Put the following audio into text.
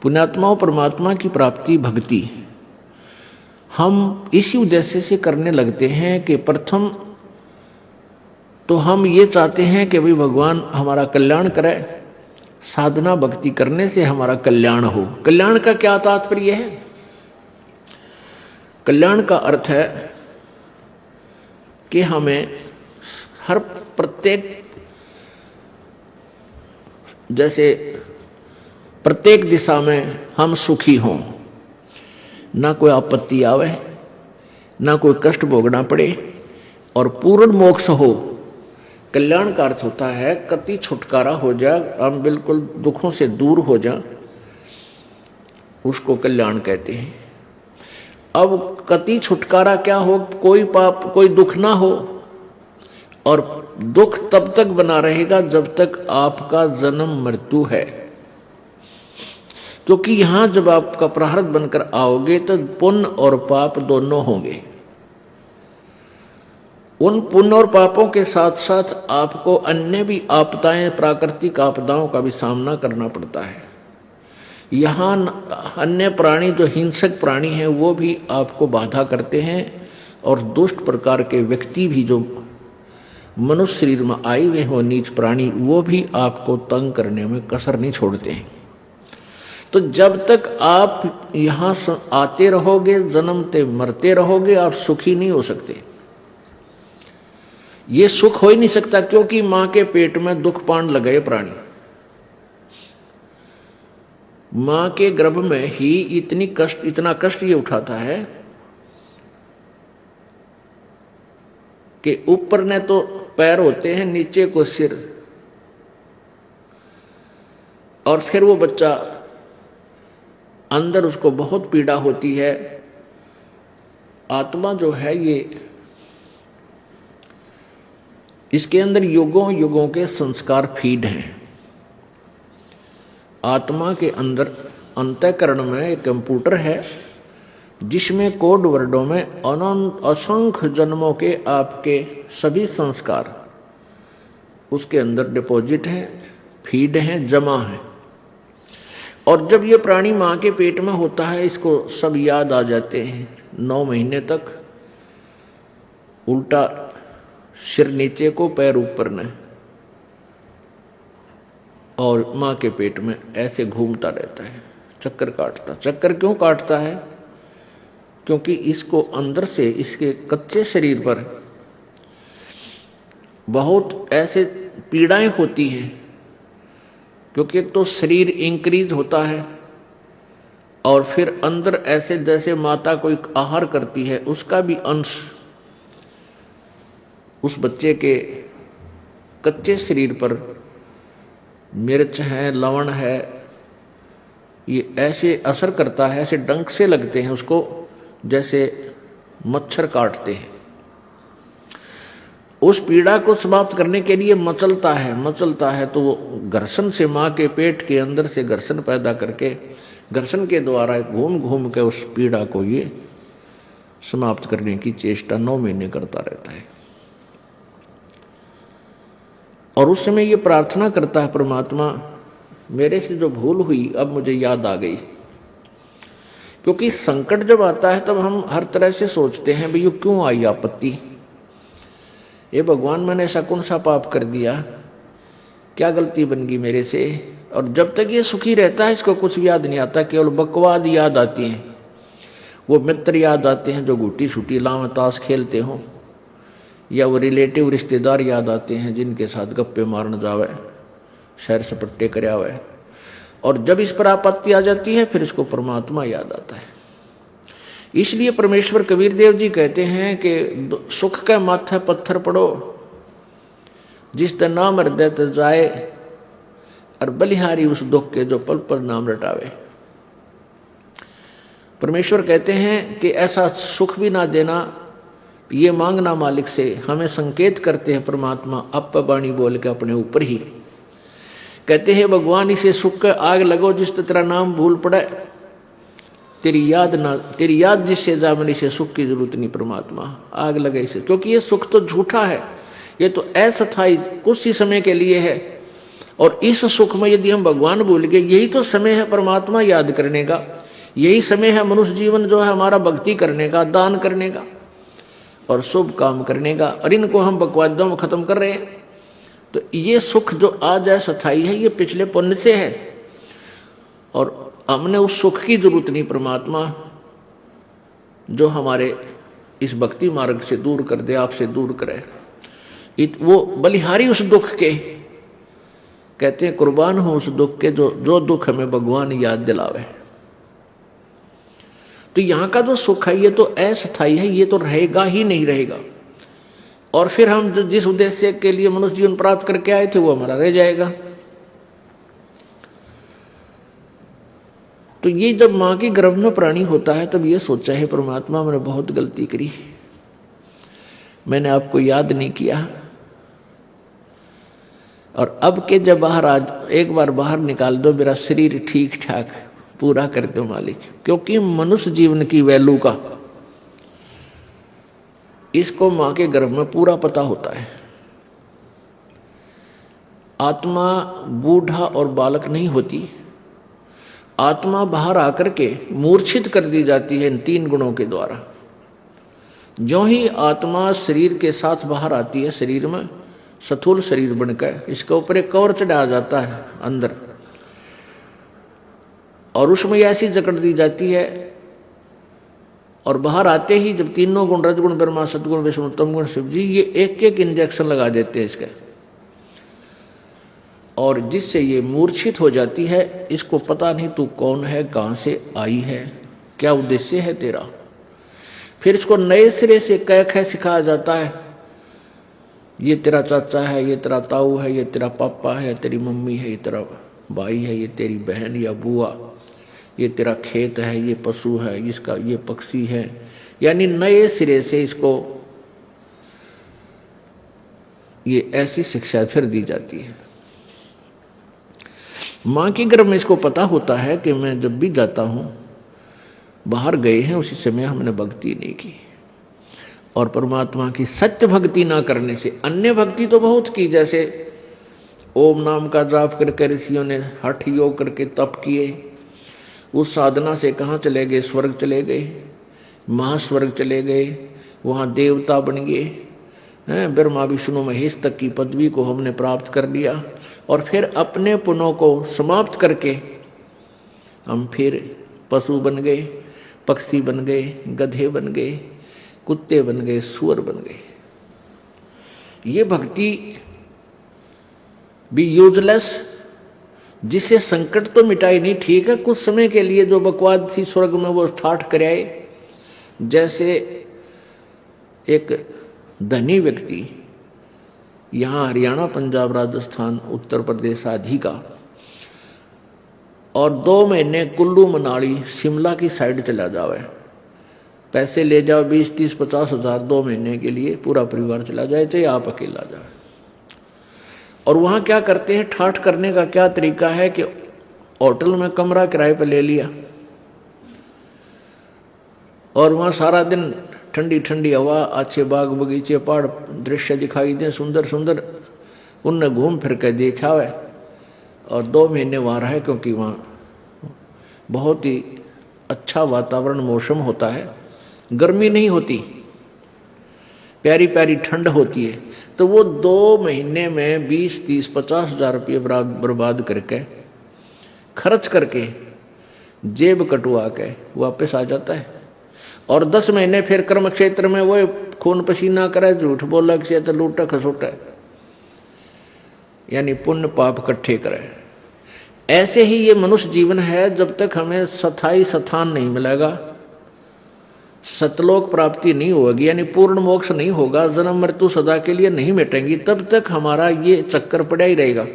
पुण्यात्माओं, परमात्मा की प्राप्ति भक्ति हम इसी उद्देश्य से करने लगते हैं कि प्रथम तो हम ये चाहते हैं कि भाई भगवान हमारा कल्याण करे, साधना भक्ति करने से हमारा कल्याण हो। कल्याण का क्या तात्पर्य है? कल्याण का अर्थ है कि हमें हर प्रत्येक, जैसे प्रत्येक दिशा में हम सुखी हों, ना कोई आपत्ति आवे, ना कोई कष्ट भोगना पड़े और पूर्ण मोक्ष हो। कल्याण का अर्थ होता है कति छुटकारा हो जाए, हम बिल्कुल दुखों से दूर हो जाए, उसको कल्याण कहते हैं। अब कति छुटकारा क्या हो? कोई पाप कोई दुख ना हो, और दुख तब तक बना रहेगा जब तक आपका जन्म मृत्यु है, क्योंकि यहां जब आपका प्रारब्ध बनकर आओगे तो पुण्य और पाप दोनों होंगे। उन पुण्य और पापों के साथ साथ आपको अन्य भी आपदाएं, प्राकृतिक आपदाओं का भी सामना करना पड़ता है। यहाँ अन्य प्राणी जो हिंसक प्राणी हैं वो भी आपको बाधा करते हैं, और दुष्ट प्रकार के व्यक्ति भी जो मनुष्य शरीर में आए हुए हो, नीच प्राणी, वो भी आपको तंग करने में कसर नहीं छोड़ते हैं। तो जब तक आप यहाँ आते रहोगे, जन्मते मरते रहोगे, आप सुखी नहीं हो सकते। ये सुख हो ही नहीं सकता, क्योंकि मां के पेट में दुख पान लगाए प्राणी। मां के गर्भ में ही इतना कष्ट ये उठाता है कि ऊपर ने तो पैर होते हैं, नीचे को सिर, और फिर वो बच्चा अंदर उसको बहुत पीड़ा होती है। आत्मा जो है ये, इसके अंदर युगों युगों के संस्कार फीड हैं। आत्मा के अंदर अंतःकरण में एक कंप्यूटर है जिसमें कोड वर्डों में अनंत असंख्य जन्मों के आपके सभी संस्कार उसके अंदर डिपॉजिट हैं, फीड हैं, जमा हैं। और जब ये प्राणी मां के पेट में होता है, इसको सब याद आ जाते हैं। 9 महीने तक उल्टा सिर नीचे को, पैर ऊपर न, और मां के पेट में ऐसे घूमता रहता है, चक्कर काटता। चक्कर क्यों काटता है? क्योंकि इसको अंदर से, इसके कच्चे शरीर पर बहुत ऐसे पीड़ाएं होती हैं, क्योंकि एक तो शरीर इंक्रीज होता है, और फिर अंदर ऐसे जैसे माता कोई आहार करती है, उसका भी अंश उस बच्चे के कच्चे शरीर पर मिर्च है, लवण है, ये ऐसे असर करता है, ऐसे डंक से लगते हैं उसको, जैसे मच्छर काटते हैं। उस पीड़ा को समाप्त करने के लिए मचलता है, तो वो घर्षण से, मां के पेट के अंदर से घर्षण पैदा करके, घर्षण के द्वारा घूम घूम के उस पीड़ा को ये समाप्त करने की चेष्टा 9 महीने करता रहता है। और उस समय ये प्रार्थना करता है, परमात्मा मेरे से जो भूल हुई अब मुझे याद आ गई। क्योंकि संकट जब आता है तब हम हर तरह से सोचते हैं भाई ये क्यों आई आपत्ति, ये भगवान मैंने ऐसा कौन सा पाप कर दिया, क्या गलती बन गई मेरे से। और जब तक ये सुखी रहता है इसको कुछ याद नहीं आता, केवल बकवाद याद आती हैं, वो मित्र याद आते हैं जो गुटी छुटी लाव ताश खेलते हों, या वो रिलेटिव रिश्तेदार याद आते हैं जिनके साथ गप्पे मारने जावे, सैर सपट्टे कर आवे। और जब इस पर आपत्ति आ जाती है फिर इसको परमात्मा याद आता है। इसलिए परमेश्वर कबीर देव जी कहते हैं कि सुख के माथे पत्थर पड़ो, जिस ते नाम हृदय ते जाए, और बलिहारी उस दुख के जो पल पल नाम रटावे। परमेश्वर कहते हैं कि ऐसा सुख भी ना देना, ये मांगना मालिक से। हमें संकेत करते हैं परमात्मा अप बाणी बोल के अपने ऊपर ही, कहते हैं भगवान इसे सुख के आग लगो जिस तेरा नाम भूल पड़े, तेरी याद जिससे जामनी से सुख की जरूरत नहीं। परमात्मा आग लगे इसे, क्योंकि ये सुख तो झूठा है, ये तो अस्थायी कुछ ही समय के लिए है। और इस सुख में यदि हम भगवान भूल गए, यही तो समय है परमात्मा याद करने का, यही समय है मनुष्य जीवन जो है हमारा भक्ति करने का, दान करने का और शुभ काम करने का, और इनको हम बकवादों में खत्म कर रहे हैं। तो ये सुख जो आज है स्थायी है, ये पिछले पुण्य से है, और हमने उस सुख की जरूरत नहीं। परमात्मा जो हमारे इस भक्ति मार्ग से दूर कर दे, आपसे दूर करे, वो बलिहारी उस दुख के, कहते हैं कुर्बान हो उस दुख के जो दुख हमें भगवान याद दिलावे। तो यहां का जो सुख है ये तो अस्थायी है, ये तो रहेगा ही नहीं रहेगा, और फिर हम जिस उद्देश्य के लिए मनुष्य जीवन प्राप्त करके आए थे वो हमारा रह जाएगा। तो ये जब मां के गर्भ में प्राणी होता है तब ये सोचा है परमात्मा मैंने बहुत गलती करी, मैंने आपको याद नहीं किया, और अब के जब बाहर आज एक बार बाहर निकाल दो, मेरा शरीर ठीक ठाक पूरा कर दो मालिक। क्योंकि मनुष्य जीवन की वैल्यू का इसको मां के गर्भ में पूरा पता होता है। आत्मा बूढ़ा और बालक नहीं होती, आत्मा बाहर आकर के मूर्छित कर दी जाती है इन 3 गुणों के द्वारा। जो ही आत्मा शरीर के साथ बाहर आती है, शरीर में स्थूल शरीर बनकर इसके ऊपर एक कवर चढ़ा जाता है अंदर, और उसमें ऐसी जकड़ दी जाती है, और बाहर आते ही जब तीनों गुण रजगुण ब्रह्मा सतगुण विष्णु तम गुण शिव जी, ये एक एक इंजेक्शन लगा देते हैं इसके, और जिससे ये मूर्छित हो जाती है। इसको पता नहीं तू कौन है, कहां से आई है, क्या उद्देश्य है तेरा। फिर इसको नए सिरे से कह सिखाया जाता है, ये तेरा चाचा है, ये तेरा ताऊ है, ये तेरा पापा है, तेरी मम्मी है, ये तेरा भाई है, ये तेरी बहन या बुआ, ये तेरा खेत है, ये पशु है, इसका ये पक्षी है। यानी नए सिरे से इसको ये ऐसी शिक्षा फिर दी जाती है। मां के गर्भ में इसको पता होता है कि मैं जब भी जाता हूं, बाहर गए हैं उसी समय हमने भक्ति नहीं की, और परमात्मा की सत्य भक्ति ना करने से अन्य भक्ति तो बहुत की, जैसे ओम नाम का जाप करके ऋषियों ने हठ योग करके तप किए, उस साधना से कहाँ चले गए, स्वर्ग चले गए, महास्वर्ग चले गए, वहाँ देवता बन गए हैं, ब्रह्मा विष्णु महेश तक की पदवी को हमने प्राप्त कर लिया, और फिर अपने पुण्यों को समाप्त करके हम फिर पशु बन गए, पक्षी बन गए, गधे बन गए, कुत्ते बन गए, सुअर बन गए। ये भक्ति भी यूजलेस, जिसे संकट तो मिटाई नहीं, ठीक है कुछ समय के लिए जो बकवाद थी स्वर्ग में वो ठाठ कर आए। जैसे एक धनी व्यक्ति यहाँ हरियाणा, पंजाब, राजस्थान, उत्तर प्रदेश आदि का, और 2 महीने कुल्लू मनाली शिमला की साइड चला जावे, पैसे ले जाओ 20, 30, 50 हजार 2 महीने के लिए, पूरा परिवार चला जाए, चाहे आप अकेला जाए। और वहां क्या करते हैं, ठाठ करने का क्या तरीका है कि होटल में कमरा किराए पर ले लिया, और वहां सारा दिन ठंडी ठंडी हवा, अच्छे बाग बगीचे, पहाड़ दृश्य दिखाई दे सुंदर सुंदर, उनने घूम फिर के देखा है, और 2 महीने वहां रहे, क्योंकि वहां बहुत ही अच्छा वातावरण मौसम होता है, गर्मी नहीं होती, प्यारी प्यारी ठंड होती है। तो वो 2 महीने में 20, 30, 50 हजार रुपये बर्बाद करके, खर्च करके, जेब कटवा के वापस आ जाता है, और 10 महीने फिर कर्म क्षेत्र में वो खून पसीना करे, झूठ बोला किसी तो लूटा खसोटा, यानी पुण्य पाप इकट्ठे करे। ऐसे ही ये मनुष्य जीवन है, जब तक हमें स्थायी स्थान नहीं मिलेगा, सतलोक प्राप्ति नहीं होगी, यानी पूर्ण मोक्ष नहीं होगा, जन्म मृत्यु सदा के लिए नहीं मिटेंगी, तब तक हमारा ये चक्कर पड़ा ही रहेगा।